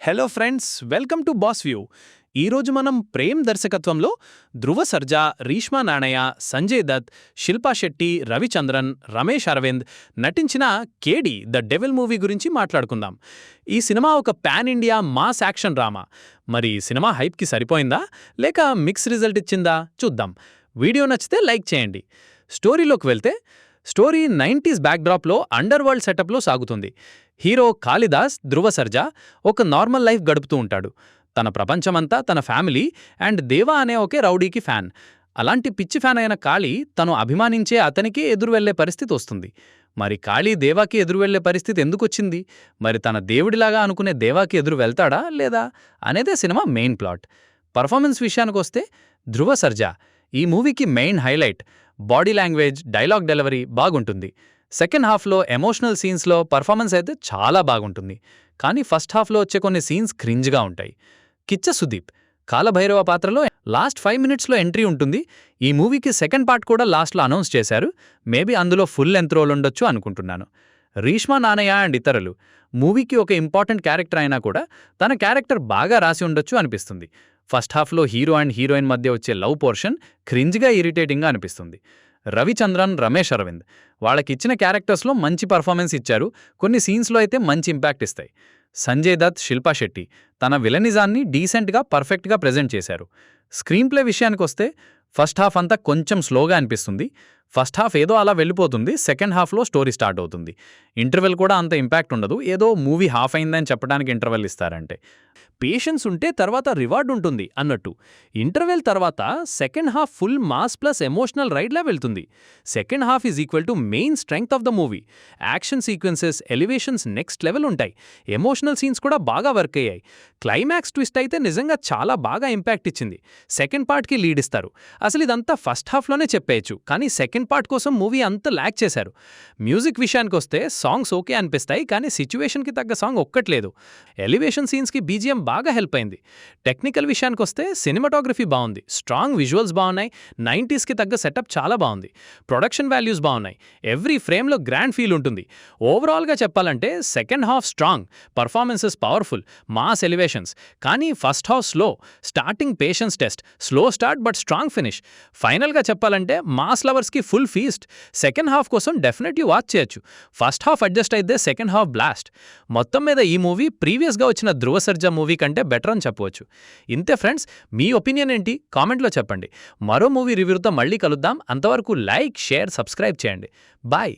Hello friends, welcome to boss view. ఈరోజు మనం ప్రేమ్ దర్శకత్వంలో ధృవ సర్జా, రీష్మా నాణయ్య, సంజయ్ దత్, శిల్పా శెట్టి, రవిచంద్రన్, రమేష్ అరవింద్ నటించిన కేడి ద డెవిల్ మూవీ గురించి మాట్లాడుకుందాం. ఈ సినిమా ఒక pan India mass action drama. మరి ఈ సినిమా హైప్కి సరిపోయిందా లేక మిక్స్ రిజల్ట్ ఇచ్చిందా చూద్దాం. వీడియో నచ్చితే లైక్ చేయండి. స్టోరీలోకి వెళ్తే స్టోరీ 90s బ్యాక్డ్రాప్లో అండర్ వరల్డ్ సెటప్లో సాగుతుంది. హీరో కాళిదాస్ ధృవ సర్జా ఒక నార్మల్ లైఫ్ గడుపుతూ ఉంటాడు. తన ప్రపంచమంతా తన ఫ్యామిలీ అండ్ దేవా అనే ఒకే రౌడీకి ఫ్యాన్. అలాంటి పిచ్చి ఫ్యాన్ అయిన కాళీ తను అభిమానించే అతనికే ఎదురు వెళ్లే పరిస్థితి వస్తుంది. మరి కాళీ దేవాకి ఎదురు వెళ్లే పరిస్థితి ఎందుకొచ్చింది? మరి తన దేవుడిలాగా అనుకునే దేవాకి ఎదురు వెళ్తాడా లేదా అనేదే సినిమా మెయిన్ ప్లాట్. పర్ఫార్మెన్స్ విషయానికొస్తే ధృవ సర్జా ఈ మూవీకి main highlight. Body language, dialogue delivery బాగుంటుంది. సెకండ్ హాఫ్లో ఎమోషనల్ సీన్స్లో పర్ఫార్మెన్స్ అయితే చాలా బాగుంటుంది. కానీ ఫస్ట్ హాఫ్లో వచ్చే కొన్ని సీన్స్ క్రింజ్గా ఉంటాయి. కిచ్చ సుదీప్ కాలభైరవ పాత్రలో లాస్ట్ 5 మినిట్స్లో ఎంట్రీ ఉంటుంది. ఈ మూవీకి సెకండ్ పార్ట్ కూడా లాస్ట్లో అనౌన్స్ చేశారు. మేబీ అందులో ఫుల్ లెంత్ రోల్ ఉండొచ్చు అనుకుంటున్నాను. రీష్మా నాణయ్య అండ్ ఇతరులు మూవీకి ఒక ఇంపార్టెంట్ క్యారెక్టర్ అయినా కూడా తన క్యారెక్టర్ బాగా రాసి ఉండొచ్చు అనిపిస్తుంది. ఫస్ట్ హాఫ్లో హీరో అండ్ హీరోయిన్ మధ్య వచ్చే లవ్ పోర్షన్ క్రింజ్గా ఇరిటేటింగ్గా అనిపిస్తుంది. రవిచంద్రన్, రమేష్ అరవింద్ వాళ్ళకిచ్చిన క్యారెక్టర్స్లో మంచి పర్ఫార్మెన్స్ ఇచ్చారు. కొన్ని సీన్స్లో అయితే మంచి ఇంపాక్ట్ ఇస్తాయి. సంజయ్ దత్, శిల్పా శెట్టి తన విలనిజాన్ని డీసెంట్గా, పర్ఫెక్ట్గా ప్రెజెంట్ చేశారు. స్క్రీన్ ప్లే విషయానికొస్తే ఫస్ట్ హాఫ్ అంతా కొంచెం స్లోగా అనిపిస్తుంది. ఫస్ట్ హాఫ్ ఏదో అలా వెళ్ళిపోతుంది. సెకండ్ హాఫ్లో స్టోరీ స్టార్ట్ అవుతుంది. ఇంటర్వెల్ కూడా అంత ఇంపాక్ట్ ఉండదు. ఏదో మూవీ హాఫ్ అయిందని చెప్పడానికి ఇంటర్వెల్ ఇస్తారంటే. పేషెన్స్ ఉంటే తర్వాత రివార్డ్ ఉంటుంది అన్నట్టు. ఇంటర్వెల్ తర్వాత second half full mass plus emotional రైడ్లా వెళ్తుంది. Second half is equal to main strength of the movie. Action sequences, elevations next level ఉంటాయి. ఎమోషనల్ సీన్స్ కూడా బాగా వర్క్ అయ్యాయి. క్లైమాక్స్ ట్విస్ట్ అయితే నిజంగా చాలా బాగా ఇంపాక్ట్ ఇచ్చింది. సెకండ్ పార్ట్కి లీడ్ ఇస్తారు. అసలు ఇదంతా ఫస్ట్ హాఫ్లోనే చెప్పేయచ్చు, కానీ సెకండ్ పార్ట్ కోసం మూవీ అంతా ల్యాక్ చేశారు. మ్యూజిక్ విషయానికొస్తే సాంగ్స్ ఓకే అనిపిస్తాయి, కానీ సిచ్యువేషన్కి తగ్గ సాంగ్ ఒక్కట్లేదు. ఎలివేషన్ సీన్స్కి బీజిఎం బాగా హెల్ప్ అయింది. టెక్నికల్ విషయానికొస్తే సినిమాటోగ్రఫీ బాగుంది, స్ట్రాంగ్ విజువల్స్ బాగున్నాయి, 90స్కి తగ్గ సెటప్ చాలా బాగుంది, ప్రొడక్షన్ వాల్యూస్ బాగున్నాయి, ఎవ్రీ ఫ్రేమ్లో గ్రాండ్ ఫీల్ ఉంటుంది. ఓవరాల్గా చెప్పాలంటే second half strong, performances powerful, mass elevations. కానీ first half slow, starting patience test, slow start but strong finish. ఫైనల్గా చెప్పాలంటే మాస్ లవర్స్కి ఫుల్ ఫీస్ట్. సెకండ్ హాఫ్ కోసం డెఫినెట్లీ వాచ్ చేయొచ్చు. ఫస్ట్ హాఫ్ అడ్జస్ట్ అయితే సెకండ్ హాఫ్ బ్లాస్ట్. మొత్తం మీద ఈ మూవీ ప్రీవియస్గా వచ్చిన ధృవ సర్జా మూవీ కంటే బెటర్ అని చెప్పవచ్చు. ఇంతే ఫ్రెండ్స్, మీ ఒపీనియన్ ఏంటి కామెంట్లో చెప్పండి. మరో మూవీ రివ్యూతో మళ్ళీ కలుద్దాం. అంతవరకు లైక్, షేర్, సబ్స్క్రైబ్ చేయండి. బాయ్.